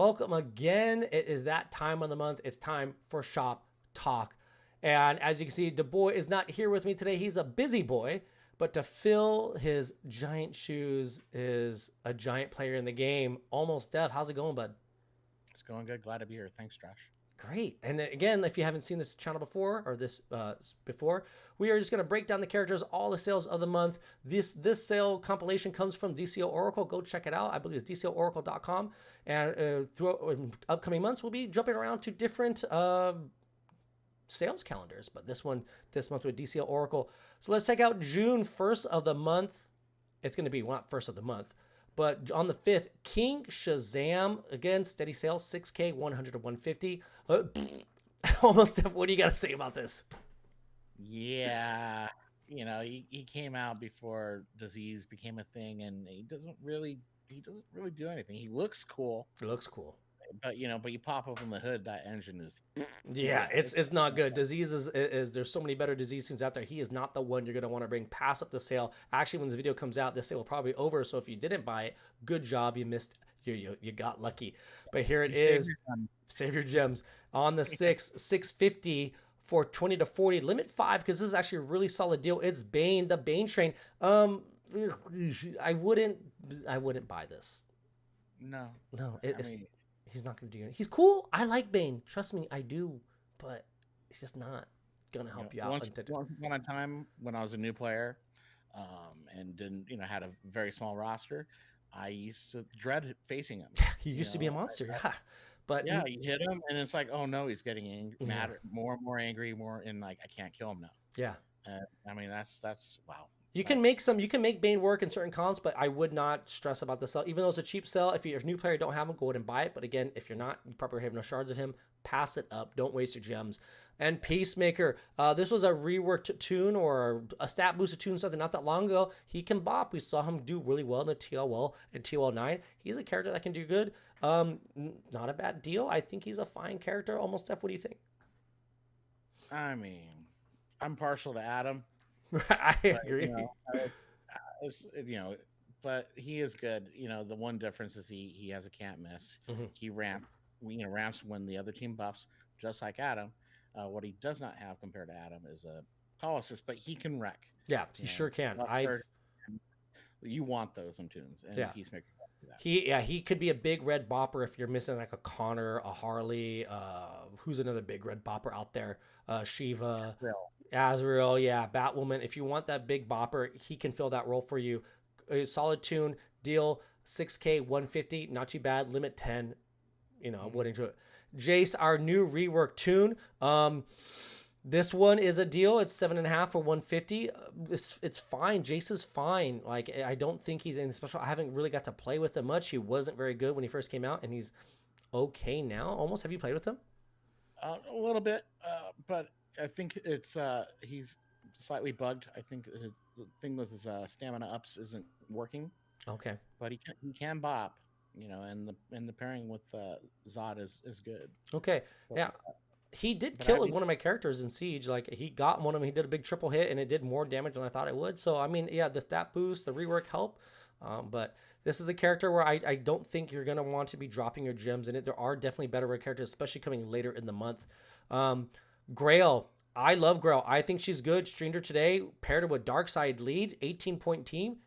Welcome again. It is that time of the month. It's time for Shop Talk. And as you can see, the boy is not here with me today. He's a busy boy, but to fill his giant shoes is a giant player in the game. Almost Dev. How's it going, bud? It's going good. Glad to be here. Thanks, Josh. Great. And then again, if you haven't seen this channel before or this before, we are just going to break down the characters, all the sales of the month. This sale compilation comes from DCO Oracle. Go check it out. I believe it's dcooracle.com. And throughout upcoming months, we'll be jumping around to different sales calendars. But this month with DCO Oracle. So let's check out June 1st of the month. It's going to be, well, not first of the month. But on the 5th, King Shazam, again, steady sales, 6K, 100 to 150. Almost, what do you got to say about this? Yeah, he came out before disease became a thing, and he doesn't really do anything. He looks cool, It looks cool. but you pop open the hood, that engine is Yeah, it's not good. Disease is there's so many better disease tunes out there. He is not the one you're gonna want to bring. Pass up the sale. Actually, when this video comes out, this sale will probably be over. So if you didn't buy it, good job. You missed. You got lucky. But here it is. Save your gems on the 6th, 650 for 20 to 40. Limit 5 because this is actually a really solid deal. It's Bane, the Bane train. I wouldn't buy this. No. He's not going to do it. He's cool. I like Bane. Trust me, I do. But he's just not going to help you out. Once upon a time, when I was a new player, and didn't had a very small roster, I used to dread facing him. He used to be a monster, yeah. But yeah, you hit him, and it's like, oh no, he's getting angry, more and more angry, and like I can't kill him now. Yeah. That's wow. You can make Bane work in certain comps, but I would not stress about the sell. Even though it's a cheap sell, if you're a new player, don't have him, go ahead and buy it. But again, if you're not, you probably have no shards of him. Pass it up. Don't waste your gems. And Peacemaker, this was a reworked tune or a stat boosted tune, something not that long ago. He can bop. We saw him do really well in the TLL and TLL9. He's a character that can do good. Not a bad deal. I think he's a fine character. Almost Steph, what do you think? I mean, I'm partial to Adam. I agree. But he is good. The one difference is he has a can't miss. Mm-hmm. He ramps when the other team buffs, just like Adam. What he does not have compared to Adam is a call assist, but he can wreck. Yeah, he sure can. You want those in tunes, and Peacemaker. He could be a big red bopper if you're missing like a Connor, a Harley, who's another big red bopper out there? Shiva, Azrael, yeah, Batwoman. If you want that big bopper, he can fill that role for you. A solid tune, deal 6K, 150, not too bad. Limit 10, wouldn't do it. Jace, our new rework tune. This one is a deal. It's 7.5 for 150. It's fine. Jace is fine. Like, I don't think he's in special. I haven't really got to play with him much. He wasn't very good when he first came out, and he's okay now. Almost. Have you played with him? A little bit, but I think it's he's slightly bugged. I think the thing with his stamina ups isn't working. Okay, but he can bop, and the pairing with Zod is good. Okay, yeah. He did kill one of my characters in Siege. Like, he got one of them. He did a big triple hit, and it did more damage than I thought it would. So, I mean, yeah, the stat boost, the rework help. But this is a character where I don't think you're going to want to be dropping your gems in it. There are definitely better red characters, especially coming later in the month. Grail. I love Grail. I think she's good. Streamed her today. Paired her with Darkseid lead. 18-point team.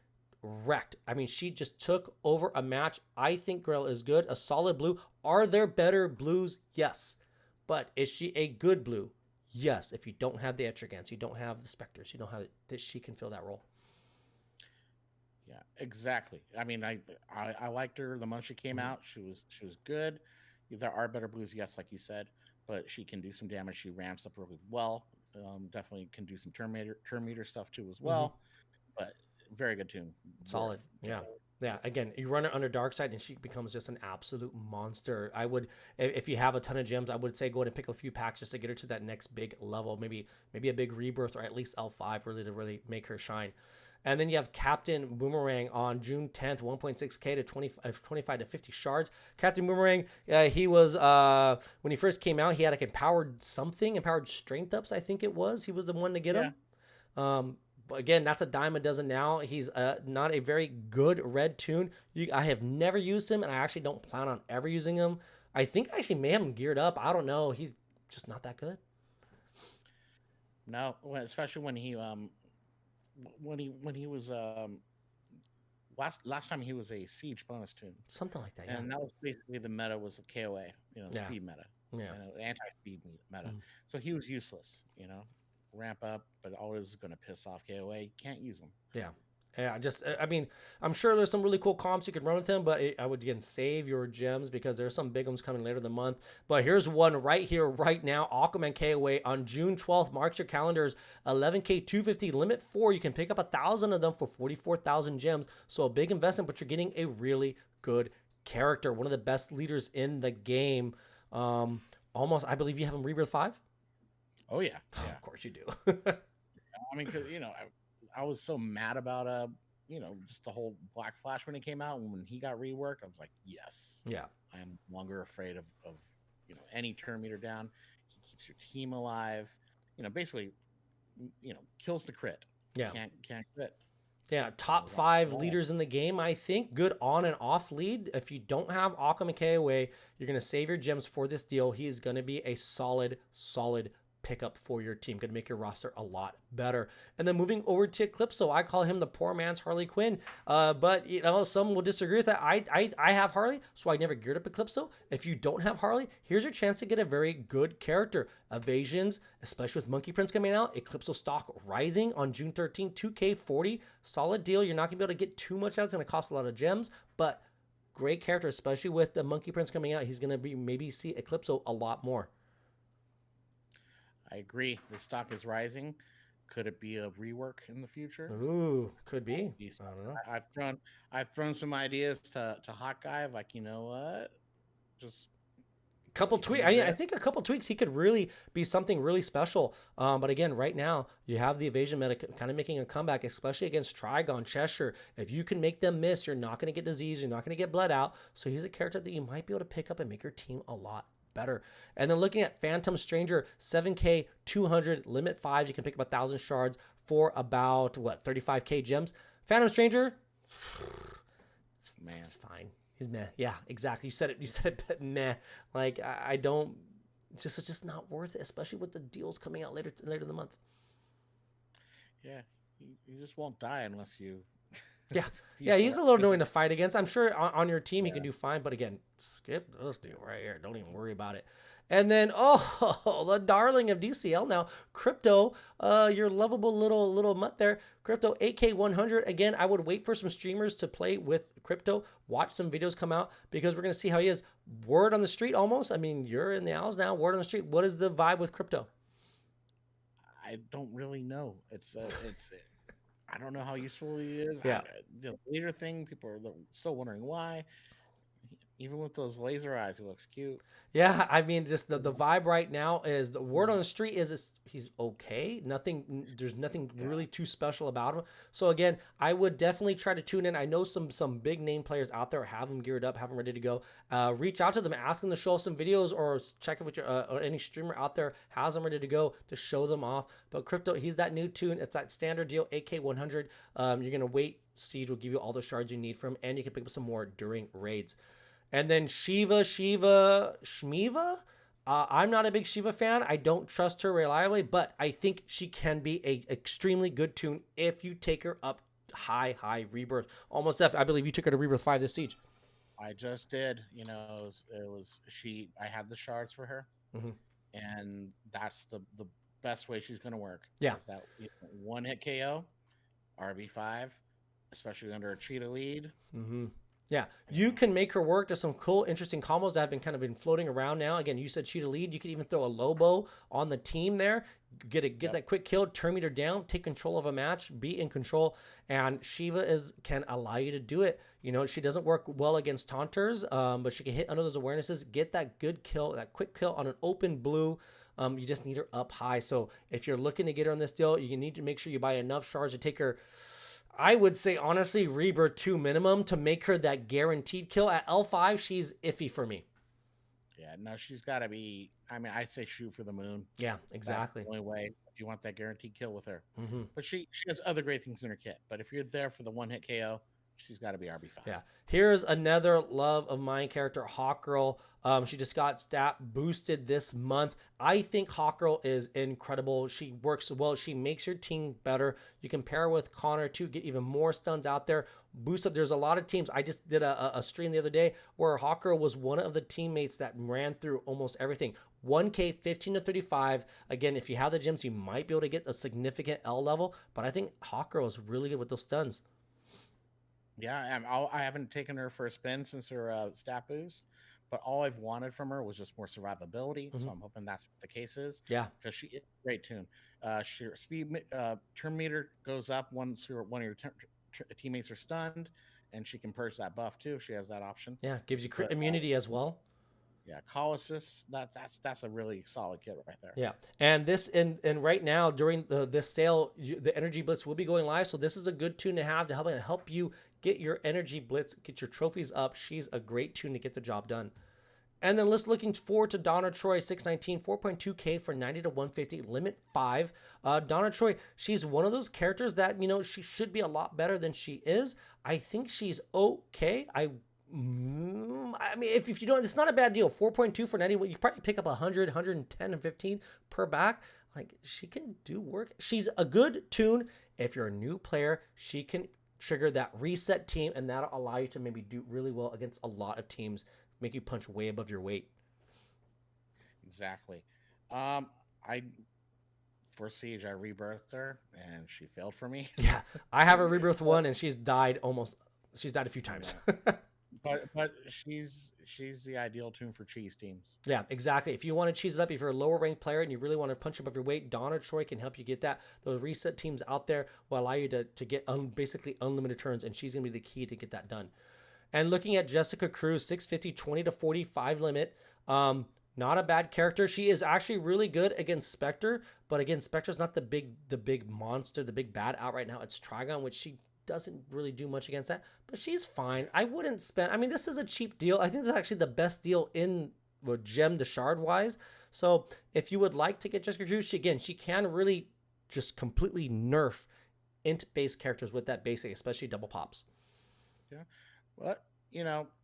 Wrecked. I mean, she just took over a match. I think Grail is good. A solid blue. Are there better blues? Yes. But is she a good blue? Yes. If you don't have the Etrogans, you don't have the Spectres, you don't have that, she can fill that role. Yeah, exactly. I mean, I liked her the month she came out. She was good. There are better blues, yes, like you said, but she can do some damage. She ramps up really well. Definitely can do some turn meter stuff too as well. But very good tune. Solid. Yeah. Yeah, again, you run her under Darkseid and she becomes just an absolute monster. I would, if you have a ton of gems, I would say go ahead and pick a few packs just to get her to that next big level. Maybe a big rebirth or at least L5 really to really make her shine. And then you have Captain Boomerang on June 10th, 1.6K to 25 to 50 shards. Captain Boomerang, he was, when he first came out, he had like empowered strength ups, I think it was. He was the one to get him. But again, that's a dime a dozen now. He's not a very good red toon. I have never used him, and I actually don't plan on ever using him. I think I actually may have him geared up. I don't know. He's just not that good. No, especially when he was last time he was a siege bonus tune, Something like that, yeah. and that was basically the meta was a KOA, Yeah. speed meta, Yeah. anti-speed meta. Mm. So he was useless, ramp up, but always going to piss off KOA. You can't use him. Yeah. Yeah, I mean, I'm sure there's some really cool comps you could run with him, but I would, again, save your gems because there's some big ones coming later in the month. But here's one right here, right now. Aquaman KOA on June 12th. Mark your calendars. 11K 250, limit 4. You can pick up 1,000 of them for 44,000 gems. So a big investment, but you're getting a really good character. One of the best leaders in the game. Almost, I believe you have him Rebirth 5? Oh, yeah. Of course you do. I mean, because, I was so mad about just the whole Black Flash when it came out, and when he got reworked, I was like, yes, yeah, I am no longer afraid of any turn meter down. He keeps your team alive. Basically, kills the crit. Yeah, can't crit. Yeah, top 5 leaders in the game, I think. Good on and off lead. If you don't have Aquaman KOA, you're going to save your gems for this deal. He is going to be a solid pickup for your team. Going to make your roster a lot better. And then moving over to Eclipso, I call him the poor man's Harley Quinn. But some will disagree with that. I have Harley, so I never geared up Eclipso. If you don't have Harley, here's your chance to get a very good character. Evasions, especially with Monkey Prince coming out. Eclipso stock rising on June 13th, 2K40. Solid deal. You're not gonna be able to get too much out. It's gonna cost a lot of gems, but great character, especially with the Monkey Prince coming out. He's gonna be maybe see Eclipso a lot more. I agree. The stock is rising. Could it be a rework in the future? Ooh, could be. I don't know. I've thrown some ideas to Hawkeye. Like, you know what? Just couple tweaks. I think a couple tweaks, he could really be something really special. But again, right now you have the evasion meta kind of making a comeback, especially against Trigon, Cheshire. If you can make them miss, you're not going to get disease. You're not going to get bled out. So he's a character that you might be able to pick up and make your team a lot better. And then looking at Phantom Stranger, 7K 200, limit 5. You can pick up 1,000 shards for about 35K gems. Phantom Stranger, man, it's fine. He's meh. Yeah, exactly. You said it, meh. Like I don't. It's just not worth it, especially with the deals coming out later in the month. Yeah, you just won't die unless you. Yeah, he's a little annoying to fight against. I'm sure on your team he can do fine, but again, skip this dude right here. Don't even worry about it. And then, the darling of DCL now, Crypto, your lovable little mutt there. Crypto 8K100. Again, I would wait for some streamers to play with Crypto, watch some videos come out, because we're going to see how he is. Word on the street almost. I mean, you're in the owls now. Word on the street. What is the vibe with Crypto? I don't really know. It's I don't know how useful he is. Yeah. The leader thing, people are still wondering why. Even with those laser eyes, he looks cute. Yeah, I mean, just the vibe right now is the word on the street is he's okay. There's nothing really too special about him. So again, I would definitely try to tune in. I know some big name players out there have him geared up, have him ready to go. Reach out to them, ask them to show some videos, or check if or any streamer out there has them ready to go to show them off. But Crypto, he's that new tune. It's that standard deal, 8K100. You're gonna wait. Siege will give you all the shards you need from, and you can pick up some more during raids. And then Shmiva. I'm not a big Shiva fan. I don't trust her reliably, but I think she can be a extremely good tune if you take her up high rebirth. Almost I believe you took her to rebirth 5 this siege. I just did. It was she. I had the shards for her, and that's the best way she's going to work. Yeah, that one hit KO, RB5, especially under a cheetah lead. Yeah, you can make her work. There's some cool, interesting combos that have been floating around now. Again, you said cheetah lead. You could even throw a Lobo on the team there. Get that quick kill, turn meter down, take control of a match, be in control. And Shiva can allow you to do it. She doesn't work well against taunters, but she can hit under those awarenesses, get that good kill, that quick kill on an open blue. You just need her up high. So if you're looking to get her on this deal, you need to make sure you buy enough shards to take her, I would say, honestly, Rebirth 2 minimum to make her that guaranteed kill. At L5, she's iffy for me. Yeah, no, she's got to be, I say shoot for the moon. Yeah, exactly. That's the only way. You want that guaranteed kill with her. Mm-hmm. But she has other great things in her kit. But if you're there for the one hit KO, she's got to be RB5. Yeah. Here's another love of mine character, Hawkgirl. She just got stat boosted this month. I think Hawkgirl is incredible. She works well. She makes your team better. You can pair her with Connor to get even more stuns out there. Boost up. There's a lot of teams. I just did a stream the other day where Hawkgirl was one of the teammates that ran through almost everything. 1K, 15 to 35. Again, if you have the gems, you might be able to get a significant L level. But I think Hawkgirl is really good with those stuns. Yeah, I haven't taken her for a spin since her stat boost, but all I've wanted from her was just more survivability. Mm-hmm. So I'm hoping that's what the case is. Yeah, because she is a great tune. She speed turn meter goes up once one of your teammates are stunned, and she can purge that buff too. She has that option. yeah, gives you crit immunity as well. Yeah, call assist. That's a really solid kit right there. Yeah, and this and right now during this sale, the Energy Blitz will be going live. So this is a good tune to have to help you get your Energy Blitz, get your trophies up. She's a great tune to get the job done. And then let's looking forward to Donna Troy, 619, 4.2K for 90 to 150, limit 5. Donna Troy, she's one of those characters that, she should be a lot better than she is. I think she's okay. I mean, if you don't, it's not a bad deal. 4.2 for 90, you probably pick up 100, 110, and 15 per back. Like, she can do work. She's a good tune. If you're a new player, she can trigger that reset team, and that'll allow you to maybe do really well against a lot of teams, make you punch way above your weight. Exactly. For Siege, I rebirthed her, and she failed for me. Yeah, I have a rebirth one, and she's died a few times. But she's the ideal tune for cheese teams. Yeah, exactly. If you want to cheese it up, if you're a lower ranked player and you really want to punch above your weight, Donna Troy can help you get that. Those reset teams out there will allow you to get basically unlimited turns, and she's going to be the key to get that done. And looking at Jessica Cruz, 650, 20 to 45 limit. Not a bad character. She is actually really good against Spectre, but again, Spectre's not the big monster, the big bad out right now. It's Trigon, which she doesn't really do much against that, but she's fine. I wouldn't spend, this is a cheap deal. I think this is actually the best deal in gem to shard wise. So if you would like to get Jessica Cruz, she can really just completely nerf int based characters with that basic, especially double pops. Yeah. But,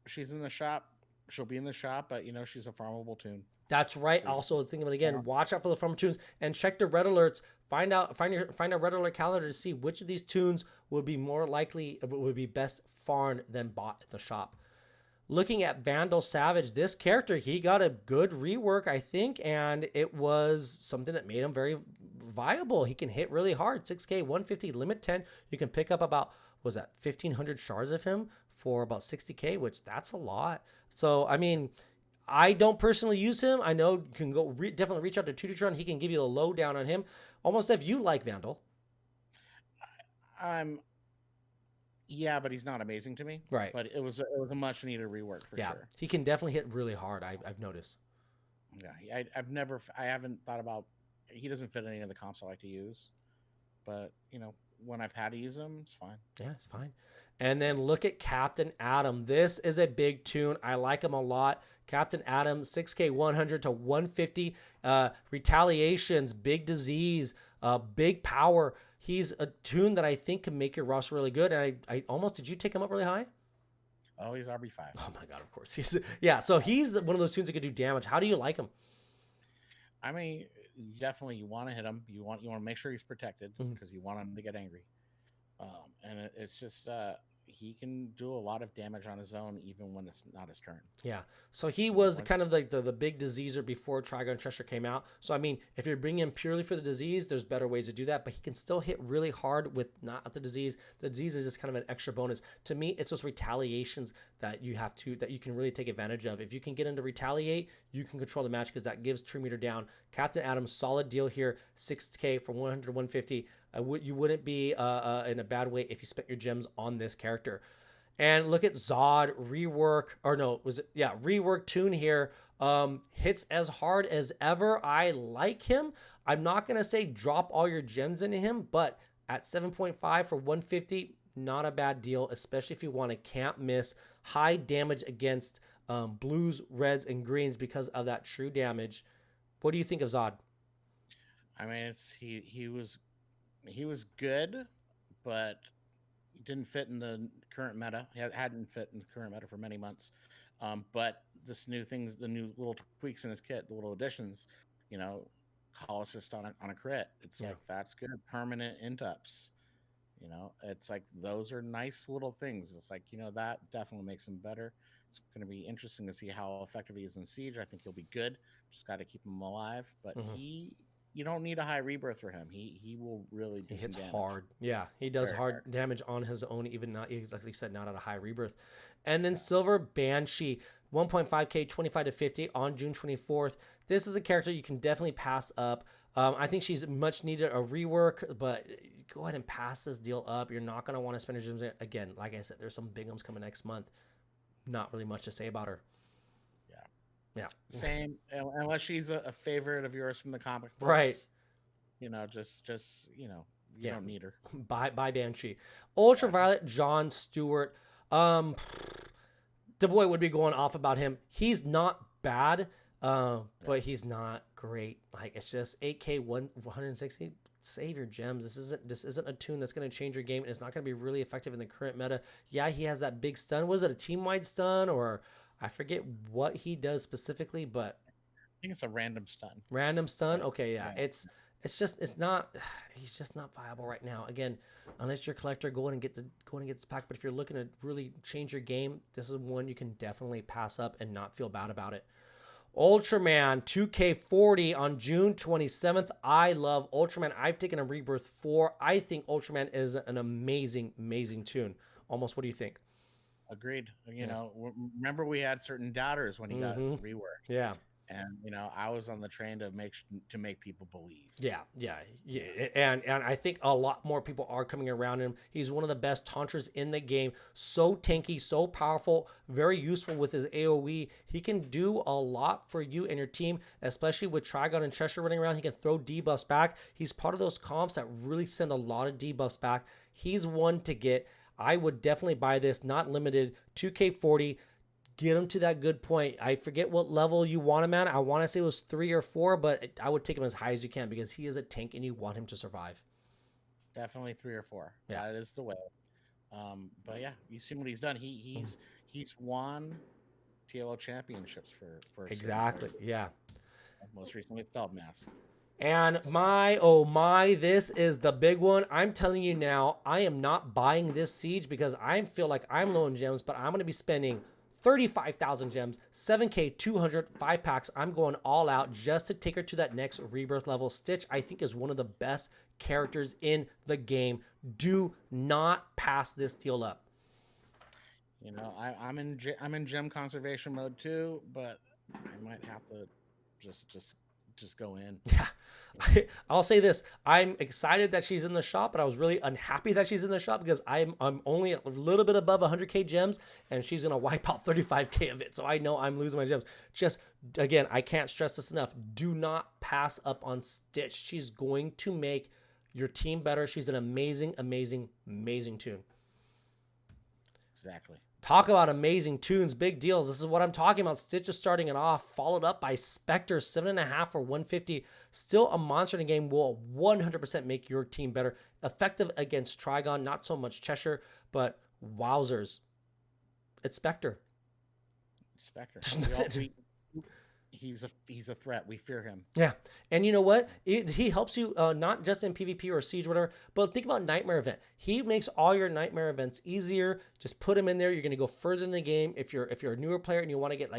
she's in the shop. She'll be in the shop, but, she's a farmable tune. That's right. Also, think of it again. Watch out for the farmer tunes and check the red alerts. Find a red alert calendar to see which of these tunes would be more likely, would be best farmed than bought at the shop. Looking at Vandal Savage, this character, he got a good rework, I think, and it was something that made him very viable. He can hit really hard. 6K, 150, limit 10. You can pick up about, 1,500 shards of him for about 60K, which that's a lot. So, I don't personally use him. I know you can go definitely reach out to Tuditron. He can give you a lowdown on him. Almost if you like Vandal. Yeah, but he's not amazing to me. Right. But it was a much needed rework for sure. He can definitely hit really hard. I've noticed. Yeah, I haven't thought about. He doesn't fit any of the comps I like to use, but when I've had to use him, it's fine. Yeah, it's fine. And then look at Captain Atom. This is a big tune. I like him a lot. Captain Atom, 6K 100 to 150. Retaliations, big disease, big power. He's a tune that I think can make your roster really good. And I almost, did you take him up really high? Oh, he's RB5. Oh my God, of course. So he's one of those tunes that could do damage. How do you like him? Definitely you want to hit him. You want to make sure he's protected because you want him to get angry. And it's just he can do a lot of damage on his own even when it's not his turn. Yeah. So he was kind of like the big diseaser before Trigon Treasure came out. So if you're bringing him purely for the disease, there's better ways to do that, but he can still hit really hard with not the disease. The disease is just kind of an extra bonus. To me, it's those retaliations that you can really take advantage of. If you can get him to retaliate, you can control the match because that gives true meter down. Captain Atom, solid deal here. 6K from 100 to 150. You wouldn't be in a bad way if you spent your gems on this character. And look at Zod rework tune here. Hits as hard as ever. I like him. I'm not gonna say drop all your gems into him, but at 7.5 for 150, not a bad deal, especially if you want to can't miss high damage against blues, reds, and greens because of that true damage. What do you think of Zod? I mean, he was good, but he didn't fit in the current meta. He hadn't fit in the current meta for many months. But this new things, the new little tweaks in his kit, the little additions, you know, call assist on a crit. It's Yeah. like that's good. Permanent intups. It's like those are nice little things. It's like that definitely makes him better. It's going to be interesting to see how effective he is in siege. I think he'll be good. Just got to keep him alive. But Hmm. you don't need a high rebirth for him. He will really He do some hits damage. hard. Yeah, he does Very hard hard. damage on his own, even not exactly said not at a high rebirth. And then Silver Banshee, 1.5k, 25 to 50 on June 24th. This is a character you can definitely pass up. I think she's much needed a rework, but go ahead and pass this deal up. You're not going to want to spend your gems again. Like I said, there's some big ones coming next month. Not really much to say about her. Yeah. Yeah. Same, unless she's a favorite of yours from the comic books. Right. Just you Yeah. don't need her. By Banshee. Ultraviolet John Stewart. The boy would be going off about him. He's not bad, but he's not great. Like it's just 8k 160. Save your gems. This isn't a tune that's going to change your game, and it's not going to be really effective in the current meta. Yeah, he has that big stun. Was it a team wide stun, or I forget what he does specifically, but I think it's a random stun. random stun. Okay, yeah. Yeah. It's not. He's just not viable right now. Again, unless you're a collector, go in and get this pack. But if you're looking to really change your game, this is one you can definitely pass up and not feel bad about it. Ultraman 2K40 on June 27th. I love Ultraman. I've taken a Rebirth 4. I think Ultraman is an amazing, amazing tune. Almost, what do you think? Agreed. Remember we had certain doubters when he got reworked. Yeah. And I was on the train to make people believe. Yeah. And I think a lot more people are coming around him. He's one of the best taunters in the game. So tanky, so powerful, very useful with his AoE. He can do a lot for you and your team, especially with Trigon and Cheshire running around. He can throw debuffs back. He's part of those comps that really send a lot of debuffs back. He's one to get. I would definitely buy this, not limited, 2K40. Get him to that good point. I forget what level you want him at. I want to say it was 3 or 4, but I would take him as high as you can because he is a tank and you want him to survive. Definitely 3 or 4. Yeah. That is the way. But yeah, you see what he's done. He's won TLO championships for Exactly. Yeah. Most recently Feldmask. And my, this is the big one. I'm telling you now, I am not buying this siege because I feel like I'm low in gems, but I'm going to be spending 35,000 gems, 7k 200, 5 packs. I'm going all out just to take her to that next rebirth level. Stitch, I think, is one of the best characters in the game. Do not pass this deal up. I'm in gem conservation mode too, but I might have to just go in. Yeah. I'll say this. I'm excited that she's in the shop, but I was really unhappy that she's in the shop because I'm only a little bit above 100k gems and she's going to wipe out 35k of it. So I know I'm losing my gems. Just, again, I can't stress this enough. Do not pass up on Stitch. She's going to make your team better. She's an amazing, amazing, amazing tune. Exactly. Talk about amazing tunes, big deals. This is what I'm talking about. Stitch is starting it off, followed up by Spectre, 7.5 for 150. Still a monster in the game, will 100% make your team better. Effective against Trigon, not so much Cheshire, but wowzers. It's Spectre. He's a threat. We fear him. Yeah. And you know what? He helps you not just in PvP or Siege or whatever, but think about Nightmare Event. He makes all your Nightmare events easier. Just put him in there. You're going to go further in the game. If you're a newer player and you want to get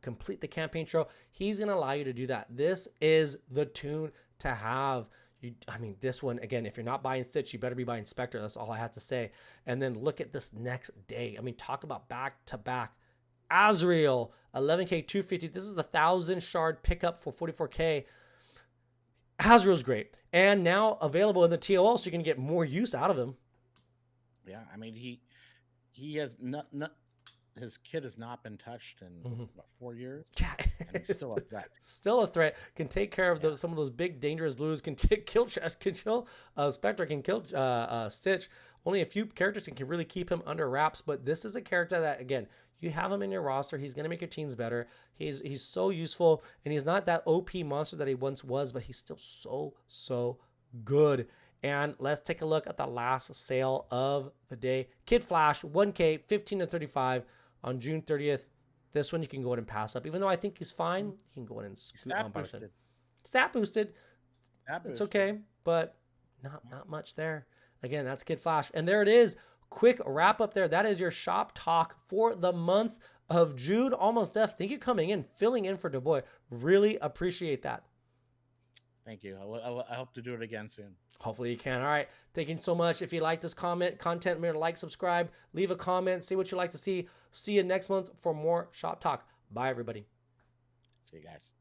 complete the campaign trail, he's going to allow you to do that. This is the tune to have. This one, again, if you're not buying Stitch, you better be buying Spectre. That's all I have to say. And then look at this next day. Talk about back-to-back. Azrael, 11k 250. This is the 1,000 shard pickup for 44k. Azrael's great. And now available in the TOL, so you can get more use out of him. Yeah, he has not his kid has not been touched in 4 years. Yeah, and he's still a threat. Still a threat. Can take care of some of those big dangerous blues. Can kill Spectre. Can kill Stitch. Only a few characters can really keep him under wraps. But this is a character that, again, you have him in your roster. He's going to make your teams better. He's so useful, and he's not that OP monster that he once was, but he's still so good. And let's take a look at the last sale of the day. Kid Flash, 1K, 15 to 35 on June 30th. This one you can go ahead and pass up. Even though I think he's fine, you can go ahead and scoot on by it. Stat boosted. It's okay, but not much there. Again, that's Kid Flash. And there it is. Quick wrap up there. That is your shop talk for the month of June. Almost Def, thank you coming in, filling in for DuBois. Really appreciate that. Thank you. I hope to do it again soon. Hopefully you can. All right. Thank you so much. If you like this content, remember to like, subscribe, leave a comment, see what you like to see. See you next month for more shop talk. Bye, everybody. See you guys.